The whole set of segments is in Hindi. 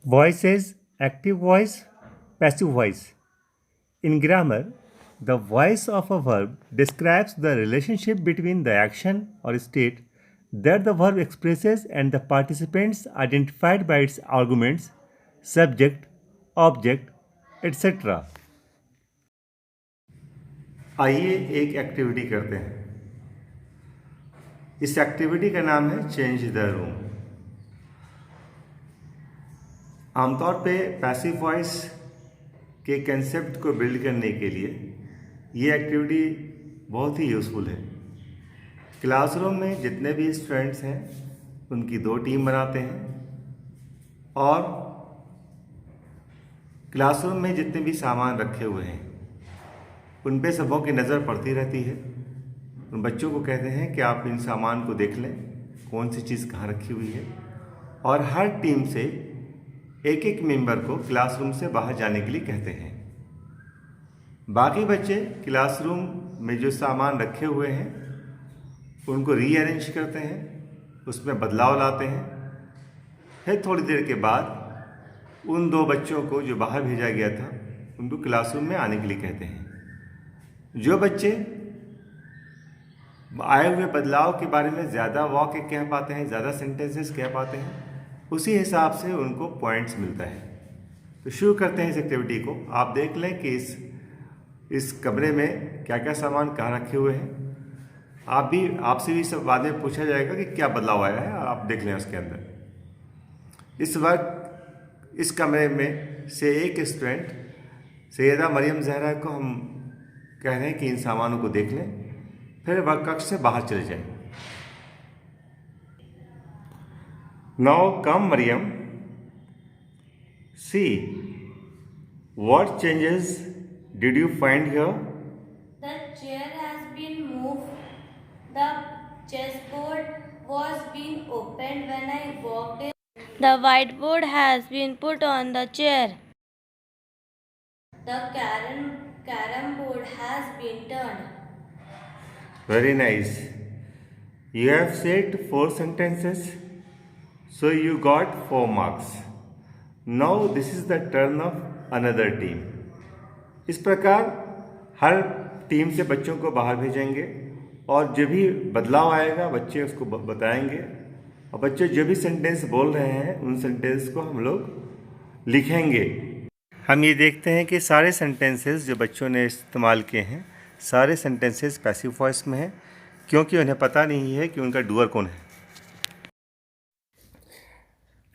Voices, active voice, passive voice. In grammar, the voice of a verb describes the relationship between the action or state that the verb expresses and the participants identified by its arguments, subject, object, etc. आइए एक एक्टिविटी करते हैं। इस एक्टिविटी का नाम है चेंज द रूम। आमतौर पे पैसिव वॉइस के कंसेप्ट को बिल्ड करने के लिए ये एक्टिविटी बहुत ही यूज़फुल है। क्लासरूम में जितने भी स्टूडेंट्स हैं उनकी दो टीम बनाते हैं और क्लासरूम में जितने भी सामान रखे हुए हैं उन पे सबों की नज़र पड़ती रहती है। उन बच्चों को कहते हैं कि आप इन सामान को देख लें, कौन सी चीज़ कहाँ रखी हुई है, और हर टीम से एक एक मेंबर को क्लासरूम से बाहर जाने के लिए कहते हैं। बाकी बच्चे क्लासरूम में जो सामान रखे हुए हैं उनको रीअरेंज करते हैं, उसमें बदलाव लाते हैं। फिर थोड़ी देर के बाद उन दो बच्चों को जो बाहर भेजा गया था उनको क्लासरूम में आने के लिए कहते हैं। जो बच्चे आए हुए बदलाव के बारे में ज़्यादा वाक्य कह पाते हैं, ज़्यादा सेंटेंसेस कह पाते हैं, उसी हिसाब से उनको पॉइंट्स मिलता है। तो शुरू करते हैं इस एक्टिविटी को। आप देख लें कि इस कमरे में क्या क्या सामान कहाँ रखे हुए हैं। आपसे भी सब बाद में पूछा जाएगा कि क्या बदलाव आया है, आप देख लें उसके अंदर। इस वक्त इस कमरे में से एक स्टूडेंट सैयदा मरियम जहरा को हम कह रहे हैं कि इन सामानों को देख लें, फिर वह कक्ष से बाहर चले जाएं। Now come Mariam, see what changes did you find here? The chair has been moved. The chessboard was being opened when I walked in. The whiteboard has been put on the chair. The carom board has been turned. Very nice. You have said 4 sentences, so you got 4 marks. Now this is the turn of another team. इस प्रकार हर टीम से बच्चों को बाहर भेजेंगे और जो भी बदलाव आएगा बच्चे उसको बताएंगे, और बच्चे जो भी सेंटेंस बोल रहे हैं उन सेंटेंस को हम लोग लिखेंगे। हम ये देखते हैं कि सारे सेंटेंसेस जो बच्चों ने इस्तेमाल किए हैं सारे सेंटेंसेस पैसिव वॉइस में हैं, क्योंकि उन्हें पता नहीं है कि उनका डूअर कौन है।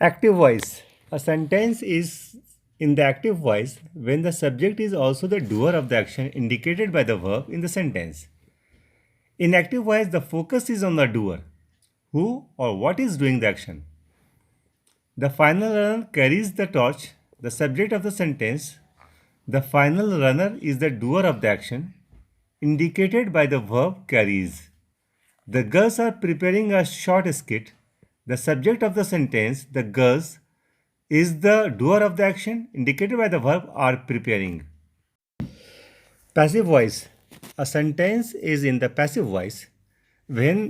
Active voice. A sentence is in the active voice when the subject is also the doer of the action indicated by the verb in the sentence. In active voice, the focus is on the doer, who or what is doing the action. The final runner carries the torch, the subject of the sentence. The final runner is the doer of the action indicated by the verb carries. The girls are preparing a short skit. The subject of the sentence, the girls, is the doer of the action indicated by the verb are preparing. Passive voice. A sentence is in the passive voice when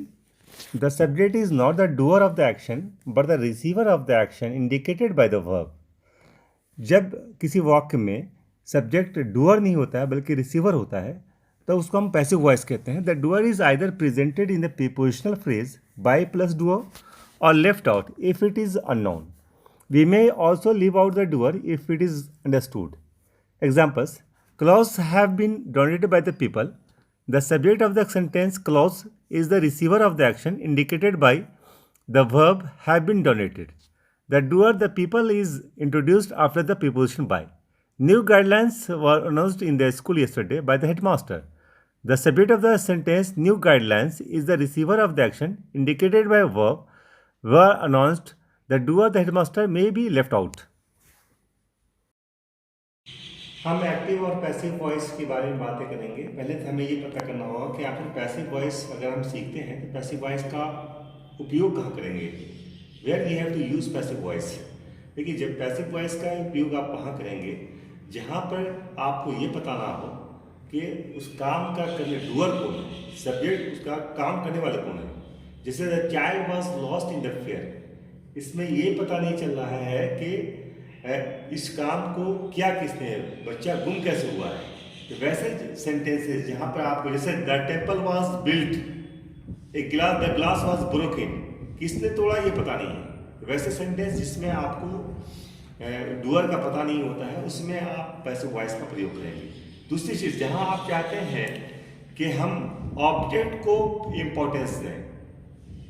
the subject is not the doer of the action but the receiver of the action indicated by the verb. जब किसी वाक्य में सब्जेक्ट डूअर नहीं होता है बल्कि रिसीवर होता है तो उसको हम पैसिव वॉइस कहते हैं। The doer is either presented in the prepositional phrase by plus doer or left out if it is unknown. We may also leave out the doer if it is understood. Examples: clothes have been donated by the people. The subject of the sentence clothes is the receiver of the action indicated by the verb have been donated. The doer, the people, is introduced after the preposition by. New guidelines were announced in the school yesterday by the headmaster. The subject of the sentence new guidelines is the receiver of the action indicated by verb were announced. The doer, the headmaster, may be left out. हम एक्टिव और पैसिव वॉइस के बारे में बातें करेंगे। पहले तो हमें ये पता करना होगा कि आखिर पैसिव वॉइस अगर हम सीखते हैं तो पैसिव वॉइस का उपयोग कहाँ करेंगे, where we have to use passive voice. देखिए, जब पैसिव वॉइस का उपयोग आप वहाँ करेंगे जहाँ पर आपको ये पता ना हो कि उस काम का करने डूअर कौन है, सब्जेक्ट उसका काम करने वाले कौन है। जैसे the child was lost in the fair, इसमें ये पता नहीं चल रहा है कि इस काम को किया किसने, बच्चा गुम कैसे हुआ है। तो वैसे सेंटेंसेस जहाँ पर आपको, जैसे द टेम्पल वॉज बिल्ट, एक गिलास, द ग्लास वॉज ब्रोकन, किसने तोड़ा ये पता नहीं है। तो वैसे सेंटेंस जिसमें आपको डूअर का पता नहीं होता है, उसमें आप पैसिव वॉइस का प्रयोग करेंगे। दूसरी चीज़, जहाँ आप चाहते हैं कि हम ऑब्जेक्ट को इम्पोर्टेंस दें,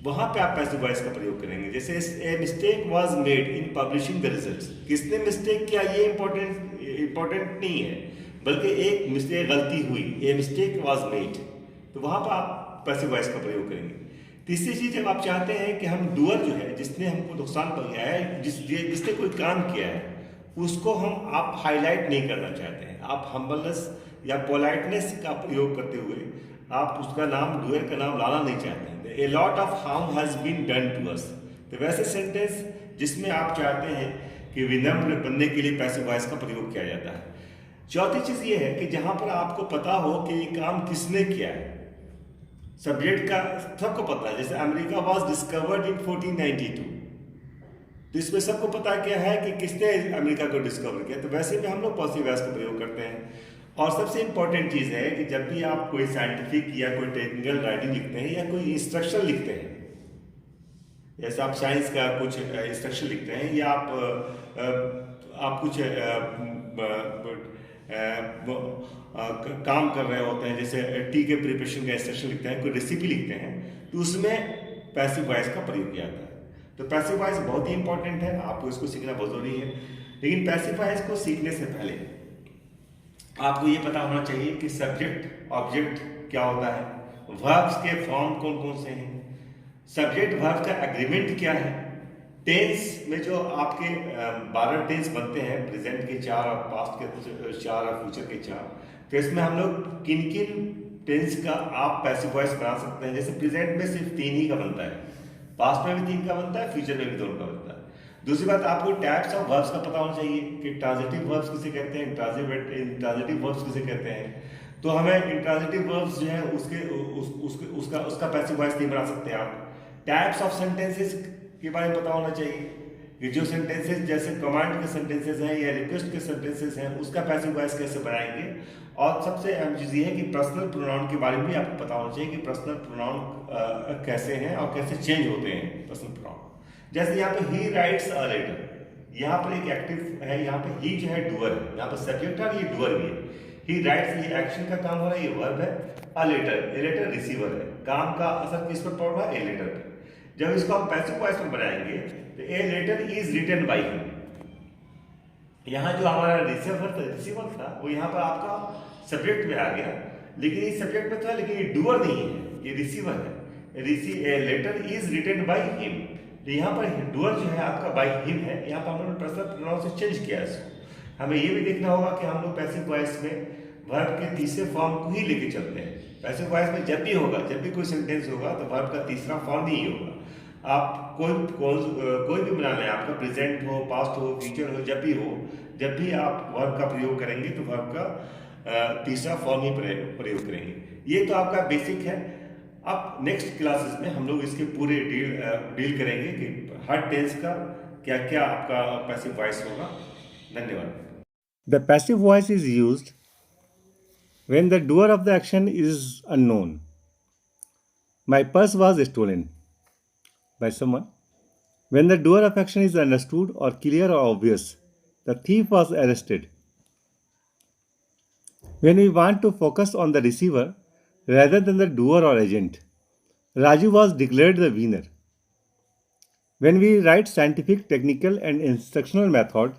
वहाँ पे आप पैसिव वॉइस का प्रयोग करेंगे। जैसे a mistake was made in publishing the results, किसने मिस्टेक किया ये इम्पोर्टेंट नहीं है, बल्कि एक मिस्टेक, गलती हुई, ए मिस्टेक वाज मेड, तो वहाँ पर आप पैसिव वॉइस का प्रयोग करेंगे। तीसरी चीज़, जब आप चाहते हैं कि हम डूअर जो है, जिसने हमको नुकसान पहुंचाया है, जिसने कोई काम किया है, उसको हम आप हाईलाइट नहीं करना चाहते हैं, आप हम्बलनेस या पोलाइटनेस का प्रयोग करते हुए आप उसका नाम, डूअर का नाम लाना नहीं चाहते हैं। A lot of harm has been done to us, तो वैसे सेंटेंस जिसमें आप चाहते हैं कि विनम्र बनने के लिए पैसिव वॉइस का प्रयोग किया जाता है। चौथी चीज़ ये है कि जहाँ पर आपको पता हो कि ये काम किसने किया है, सब्जेक्ट का सबको पता है। जैसे अमेरिका वाज डिस्कवर्ड इन 1492, तो इसमें सबको पता क्या है कि किसने अमेरिका को डिस्कवर किया, तो वैसे में हम लोग पॉजिटिव वॉइस का प्रयोग करते हैं। और सबसे इंपॉर्टेंट चीज़ है कि जब भी आप कोई साइंटिफिक या कोई टेक्निकल राइटिंग लिखते हैं या कोई इंस्ट्रक्शन लिखते हैं, जैसे आप साइंस का कुछ इंस्ट्रक्शन लिखते हैं, या आप कुछ काम कर रहे होते हैं, जैसे टी के प्रिपरेशन का इंस्ट्रक्शन लिखते हैं, कोई रेसिपी लिखते हैं, तो उसमें पैसिव वॉइस का प्रयोग किया जाता है। तो पैसिव वॉइस बहुत ही इंपॉर्टेंट है, आपको इसको सीखना बहुत जरूरी है। लेकिन पैसिव वॉइस को सीखने से पहले आपको ये पता होना चाहिए कि सब्जेक्ट ऑब्जेक्ट क्या होता है, वर्ब्स के फॉर्म कौन कौन से हैं, सब्जेक्ट वर्ब का एग्रीमेंट क्या है, टेंस में जो आपके 12 टेंस बनते हैं, प्रेजेंट के 4 और पास्ट के 4 और फ्यूचर के 4, तो इसमें हम लोग किन किन टेंस का आप पैसिव वॉइस बना सकते हैं। जैसे प्रेजेंट में सिर्फ 3 ही का बनता है, पास्ट में भी 3 का बनता है, फ्यूचर में भी 2 का बनता है। दूसरी बात, आपको टाइप्स ऑफ वर्ब्स का पता होना चाहिए कि ट्रांजिटिव वर्ब्स किसे कहते हैं, इंट्रांजिटिव वर्ब्स किसे कहते हैं। तो हमें इंट्रांजिटिव वर्ब्स जो है उसका पैसिव वॉइस नहीं बना सकते आप। टाइप्स ऑफ सेंटेंसेस के बारे में पता होना चाहिए कि जो सेंटेंसेस जैसे कमांड के सेंटेंसेस हैं या रिक्वेस्ट के सेंटेंसेस हैं, उसका पैसिव वॉइस कैसे बनाएंगे। और सबसे अहम चीज़ ये है कि पर्सनल प्रोनाउन के बारे में भी आपको पता होना चाहिए कि पर्सनल प्रोनाउन कैसे हैं और कैसे चेंज होते हैं पर्सनल प्रोनाउन। जैसे यहाँ पे ही राइट्स अ लेटर, यहाँ पर एक एक्टिव है, यहाँ पे ही जो है डूअर है, यहाँ पर सब्जेक्ट है, ये डूअर भी है। ही राइट्स, ये एक्शन का काम हो रहा है, ये वर्ब है। A letter, a letter receiver है, काम का असर किस पर पड़ रहा है, ए लेटर पर। जब इसको हम पैसिव वॉइस में बनाएंगे तो a letter is written by him, यहाँ जो हमारा रिसीवर था वो यहाँ पर आपका सब्जेक्ट में आ गया, लेकिन ये सब्जेक्ट में था, लेकिन ये डूअर नहीं है, ये रिसीवर है। Letter is written by him, तो यहाँ पर डूअर जो है आपका बाई हिम है, यहाँ पर हम लोगों ने पर्सनल प्रोनाउन से चेंज किया इसको। हमें ये भी देखना होगा कि हम लोग पैसिव वॉइस में वर्ब के तीसरे फॉर्म को ही लेके चलते हैं। पैसिव वॉइस में जब भी होगा, जब भी कोई सेंटेंस होगा, तो वर्ब का तीसरा फॉर्म ही होगा। आप कोई भी बना लें, आपका प्रेजेंट हो, पास्ट हो, फ्यूचर हो, जब भी आप वर्ब का प्रयोग करेंगे तो वर्ब का तीसरा फॉर्म ही प्रयोग करेंगे। ये तो आपका बेसिक है। अब नेक्स्ट क्लासेस में हम लोग इसके पूरे डील करेंगे कि हर टेंस का क्या क्या आपका पैसिव वॉइस होगा। धन्यवाद। The passive voice is used when the doer of the action is unknown. My purse was stolen by someone. When the doer of action is understood or clear or obvious, the thief was arrested. When we want to focus on the receiver rather than the doer or agent, Raju was declared the winner. When we write scientific, technical, and instructional method,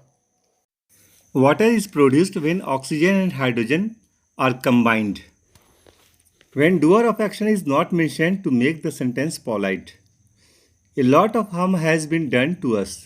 water is produced when oxygen and hydrogen are combined. When doer of action is not mentioned to make the sentence polite, a lot of harm has been done to us.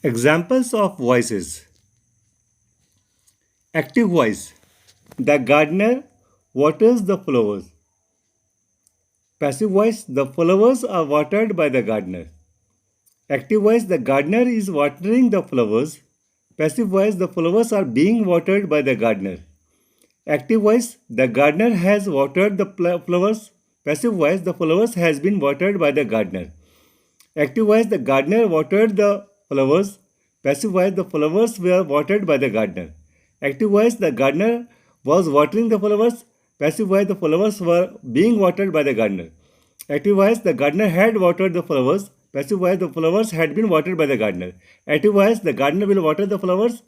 Examples of voices. Active voice. The gardener waters the flowers. Passive voice. The flowers are watered by the gardener. Active voice. The gardener is watering the flowers. Passive voice. The flowers are being watered by the gardener. Active voice. The gardener has watered the flowers. Passive voice. The flowers has been watered by the gardener. Active voice. The gardener watered the flowers. Passive voice. The flowers were watered by the gardener. Active voice. The gardener was watering the flowers. Passive voice. The flowers were being watered by the gardener. Active voice. The gardener had watered the flowers. Passive voice. The flowers had been watered by the gardener. Active voice. The gardener will water the flowers.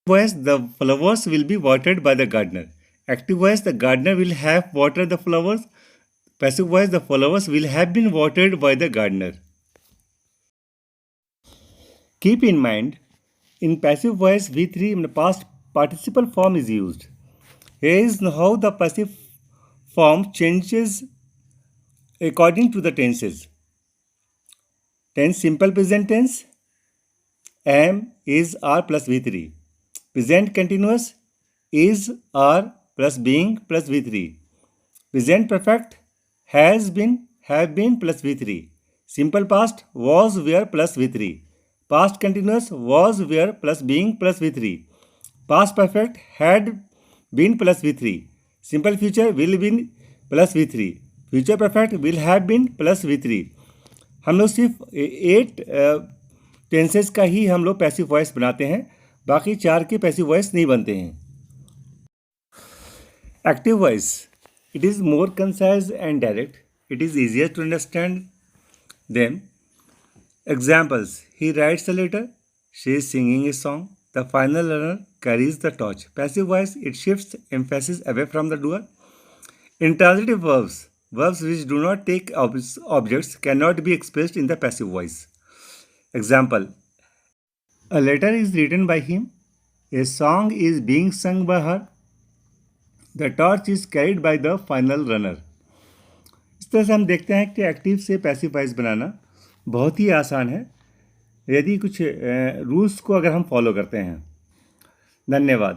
Voice. The flowers will be watered by the gardener. Active voice. The gardener will have watered the flowers. Passive voice. The flowers will have been watered by the gardener. Keep in mind, in passive voice V3 in the past participle form is used. Here is how the passive form changes according to the tenses. Tense simple present tense, am, is, are plus V3. Present continuous, is, are plus being plus V3. Present perfect, has been, have been plus V3. Simple past, was, were plus V3. Past continuous, was, were plus being plus V3. Past perfect, had been plus V3. Simple future, will be plus V3. Future perfect will have been plus V3. हम लोग सिर्फ 8 टेंसेस का ही हम लोग पैसिव वॉइस बनाते हैं, बाकी 4 के पैसिव वॉइस नहीं बनते हैं. Active voice, it is more concise and direct. It is easier to understand them. Examples, he writes a letter, she is singing a song, the final runner carries the torch. Passive voice, it shifts emphasis away from the doer. Intransitive verbs, verbs which do not take objects, cannot be expressed in the passive voice. Example, a letter is written by him, a song is being sung by her, the torch is carried by the final runner. इस तरह से हम देखते हैं कि एक्टिव से पैसिव वॉइस बनाना बहुत ही आसान है यदि कुछ रूल्स को अगर हम फॉलो करते हैं. धन्यवाद.